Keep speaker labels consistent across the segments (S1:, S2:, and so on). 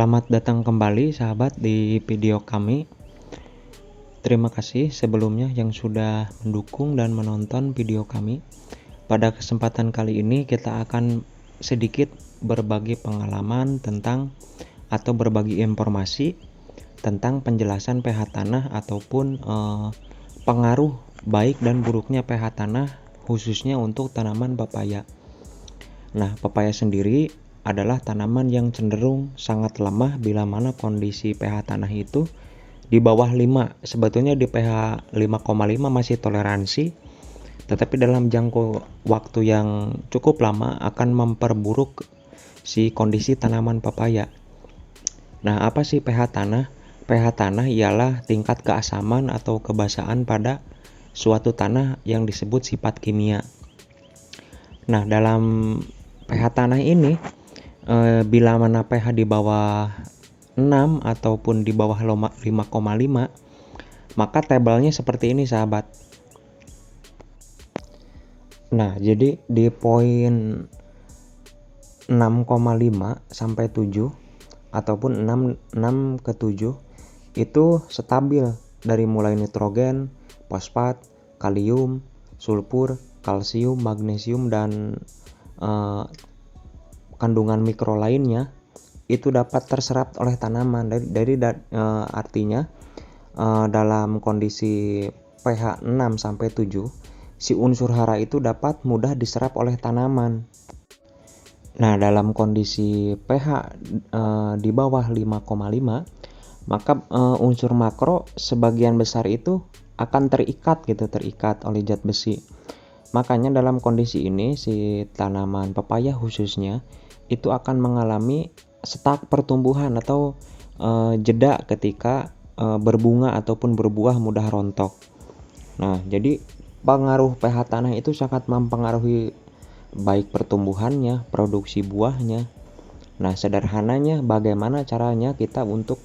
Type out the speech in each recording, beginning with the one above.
S1: Selamat datang kembali sahabat di video kami. Terima kasih sebelumnya yang sudah mendukung dan menonton video kami. Pada kesempatan kali ini kita akan sedikit berbagi pengalaman tentang atau berbagi informasi tentang penjelasan pH tanah ataupun pengaruh baik dan buruknya pH tanah khususnya untuk tanaman pepaya. Nah, pepaya sendiri adalah tanaman yang cenderung sangat lemah bila mana kondisi pH tanah itu di bawah 5. Sebetulnya di pH 5,5 masih toleransi, tetapi dalam jangka waktu yang cukup lama akan memperburuk si kondisi tanaman pepaya. Nah, apa sih pH tanah? pH tanah ialah tingkat keasaman atau kebasaan pada suatu tanah yang disebut sifat kimia. Nah, dalam pH tanah ini bila mana pH di bawah 6 ataupun di bawah 5,5, maka tabelnya seperti ini sahabat. Nah, jadi di poin 6,5 sampai 7 ataupun 6 ke 7 itu stabil dari mulai nitrogen, fosfat, kalium, sulfur, kalsium, magnesium dan kandungan mikro lainnya itu dapat terserap oleh tanaman. Artinya dalam kondisi pH 6 sampai 7 si unsur hara itu dapat mudah diserap oleh tanaman. Nah, dalam kondisi pH di bawah 5,5 maka unsur makro sebagian besar itu akan terikat oleh zat besi. Makanya dalam kondisi ini si tanaman pepaya khususnya itu akan mengalami stuck pertumbuhan atau jeda ketika berbunga ataupun berbuah mudah rontok. Nah, jadi pengaruh pH tanah itu sangat mempengaruhi baik pertumbuhannya, produksi buahnya. Nah, sederhananya bagaimana caranya kita untuk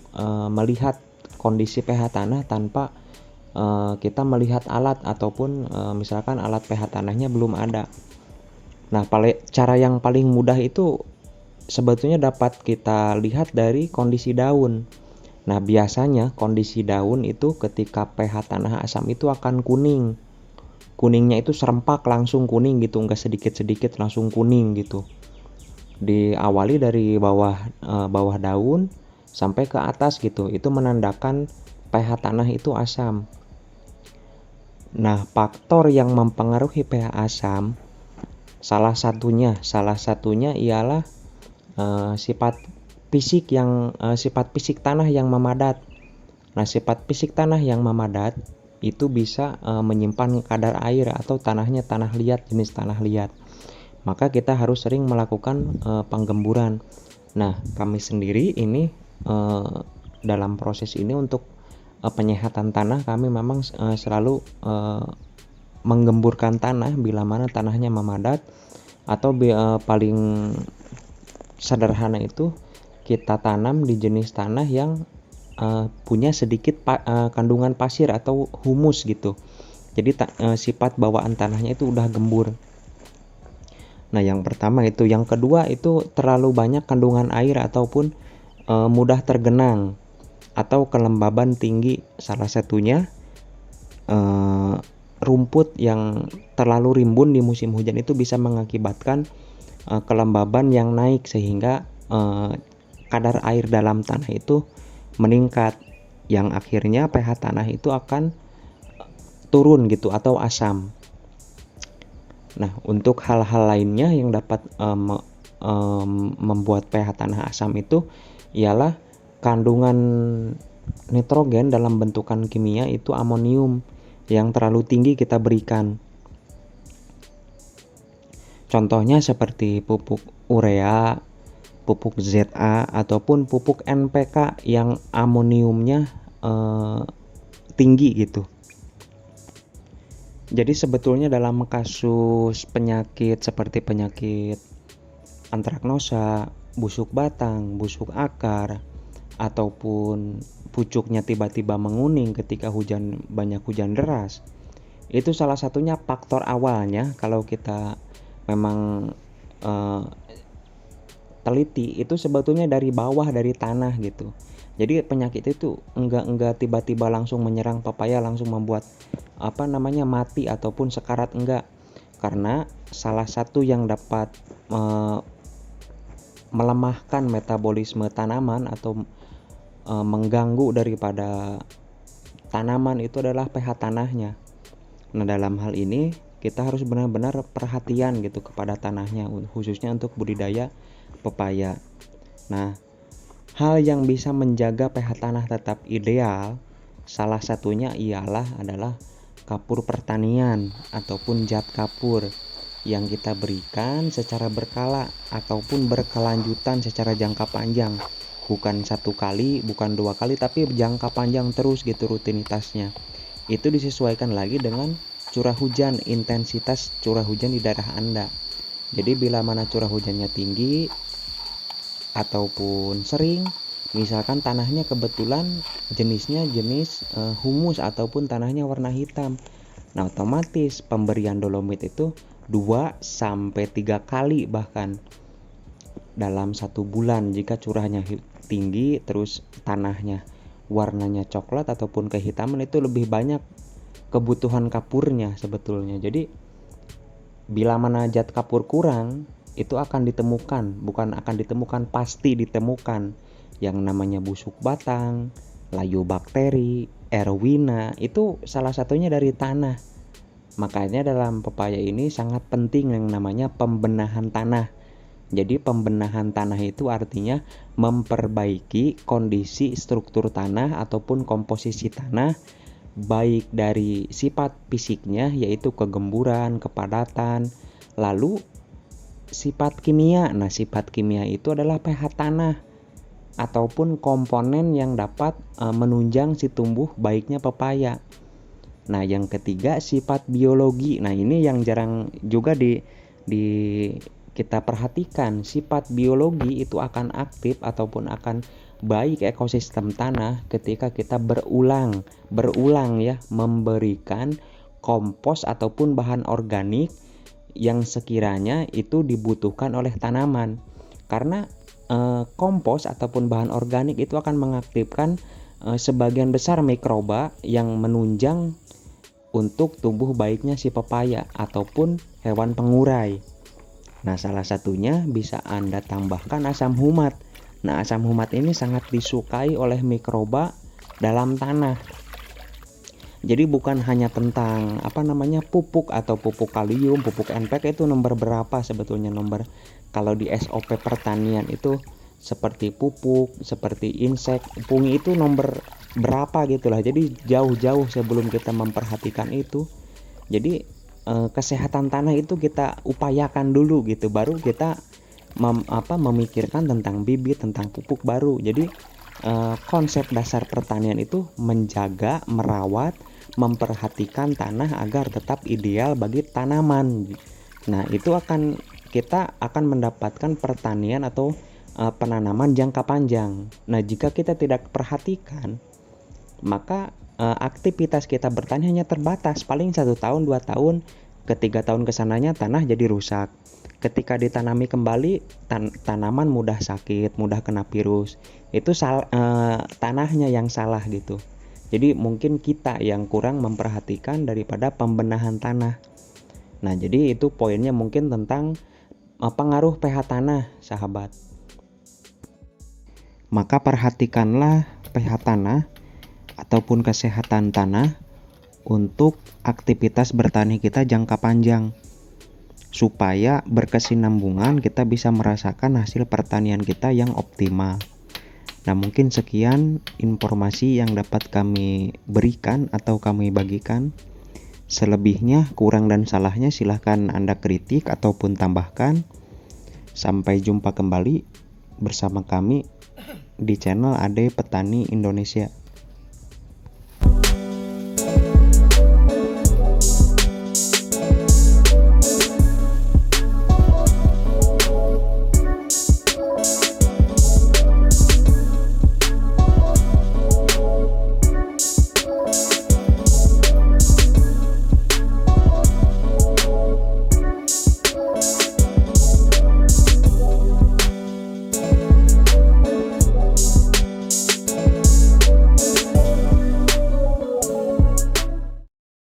S1: melihat kondisi pH tanah tanpa kita melihat alat ataupun misalkan alat pH tanahnya belum ada. Nah, cara yang paling mudah itu sebetulnya dapat kita lihat dari kondisi daun. Nah, biasanya kondisi daun itu ketika pH tanah asam itu akan kuning. Kuningnya itu serempak langsung kuning gitu, enggak sedikit-sedikit langsung kuning gitu. Diawali dari bawah daun sampai ke atas gitu. Itu menandakan pH tanah itu asam. Nah, faktor yang mempengaruhi pH asam salah satunya ialah sifat fisik tanah yang memadat. Nah, sifat fisik tanah yang memadat itu bisa menyimpan kadar air atau tanahnya tanah liat, jenis tanah liat. Maka kita harus sering melakukan penggemburan. Nah, kami sendiri ini dalam proses ini untuk penyehatan tanah kami memang selalu menggemburkan tanah bila mana tanahnya memadat atau paling sederhana itu kita tanam di jenis tanah yang punya sedikit kandungan pasir atau humus gitu. Jadi sifat bawaan tanahnya itu udah gembur. Nah, yang pertama itu. Yang kedua itu terlalu banyak kandungan air ataupun mudah tergenang atau kelembaban tinggi. Salah satunya rumput yang terlalu rimbun di musim hujan itu bisa mengakibatkan kelembaban yang naik sehingga kadar air dalam tanah itu meningkat, yang akhirnya pH tanah itu akan turun gitu atau asam. Nah, untuk hal-hal lainnya yang dapat membuat pH tanah asam itu ialah kandungan nitrogen dalam bentukan kimia itu amonium yang terlalu tinggi kita berikan. Contohnya seperti pupuk urea, pupuk ZA ataupun pupuk NPK yang amoniumnya tinggi gitu. Jadi sebetulnya dalam kasus penyakit seperti penyakit antraknosa, busuk batang, busuk akar, ataupun pucuknya tiba-tiba menguning ketika banyak hujan deras, itu salah satunya faktor awalnya kalau kita memang teliti itu sebetulnya dari bawah, dari tanah gitu. Jadi penyakit itu enggak tiba-tiba langsung menyerang pepaya, langsung membuat mati ataupun sekarat, enggak. Karena salah satu yang dapat melemahkan metabolisme tanaman atau mengganggu daripada tanaman itu adalah pH tanahnya. Nah, dalam hal ini kita harus benar-benar perhatian gitu kepada tanahnya, khususnya untuk budidaya pepaya. Nah, hal yang bisa menjaga pH tanah tetap ideal, salah satunya adalah kapur pertanian ataupun zat kapur yang kita berikan secara berkala ataupun berkelanjutan secara jangka panjang. Bukan satu kali, bukan dua kali, tapi jangka panjang terus gitu rutinitasnya. Itu disesuaikan lagi dengan curah hujan, intensitas curah hujan di daerah Anda. Jadi bila mana curah hujannya tinggi ataupun sering, misalkan tanahnya kebetulan jenisnya jenis humus ataupun tanahnya warna hitam, nah otomatis pemberian dolomit itu 2-3 kali bahkan dalam 1 bulan. Jika curahnya tinggi terus tanahnya warnanya coklat ataupun kehitaman, itu lebih banyak kebutuhan kapurnya sebetulnya. Jadi bila mana zat kapur kurang, itu akan ditemukan, bukan akan ditemukan, pasti ditemukan yang namanya busuk batang, layu bakteri, erwina, itu salah satunya dari tanah. Makanya dalam pepaya ini sangat penting yang namanya pembenahan tanah. Jadi pembenahan tanah itu artinya memperbaiki kondisi struktur tanah ataupun komposisi tanah, baik dari sifat fisiknya yaitu kegemburan, kepadatan, lalu sifat kimia. Nah, sifat kimia itu adalah pH tanah ataupun komponen yang dapat menunjang si tumbuh baiknya pepaya. Nah, yang ketiga sifat biologi. Nah, ini yang jarang juga di kita perhatikan. Sifat biologi itu akan aktif ataupun akan baik ekosistem tanah ketika kita berulang ya memberikan kompos ataupun bahan organik yang sekiranya itu dibutuhkan oleh tanaman. Karena kompos ataupun bahan organik itu akan mengaktifkan sebagian besar mikroba yang menunjang untuk tumbuh baiknya si pepaya ataupun hewan pengurai. Nah, salah satunya bisa Anda tambahkan asam humat. Nah, asam humat ini sangat disukai oleh mikroba dalam tanah. Jadi bukan hanya tentang pupuk atau pupuk kalium, pupuk NPK itu nomor berapa sebetulnya, nomor kalau di SOP pertanian itu seperti pupuk, seperti insek, pungi itu nomor berapa gitulah. Jadi jauh-jauh sebelum kita memperhatikan itu. Jadi kesehatan tanah itu kita upayakan dulu gitu, baru kita memikirkan tentang bibit, tentang pupuk baru. Jadi konsep dasar pertanian itu menjaga, merawat, memperhatikan tanah agar tetap ideal bagi tanaman. Nah, itu kita akan mendapatkan pertanian atau penanaman jangka panjang. Nah, jika kita tidak perhatikan, maka aktivitas kita bertani hanya terbatas, paling 1 tahun, 2 tahun, ke 3 tahun kesananya tanah jadi rusak. Ketika ditanami kembali, tanaman mudah sakit, mudah kena virus. Itu tanahnya yang salah gitu. Jadi mungkin kita yang kurang memperhatikan daripada pembenahan tanah. Nah, jadi itu poinnya mungkin tentang pengaruh pH tanah, sahabat. Maka perhatikanlah pH tanah ataupun kesehatan tanah untuk aktivitas bertani kita jangka panjang, supaya berkesinambungan kita bisa merasakan hasil pertanian kita yang optimal. Nah, mungkin sekian informasi yang dapat kami berikan atau kami bagikan. Selebihnya, kurang dan salahnya silahkan Anda kritik ataupun tambahkan. Sampai jumpa kembali bersama kami di channel Ade Petani Indonesia.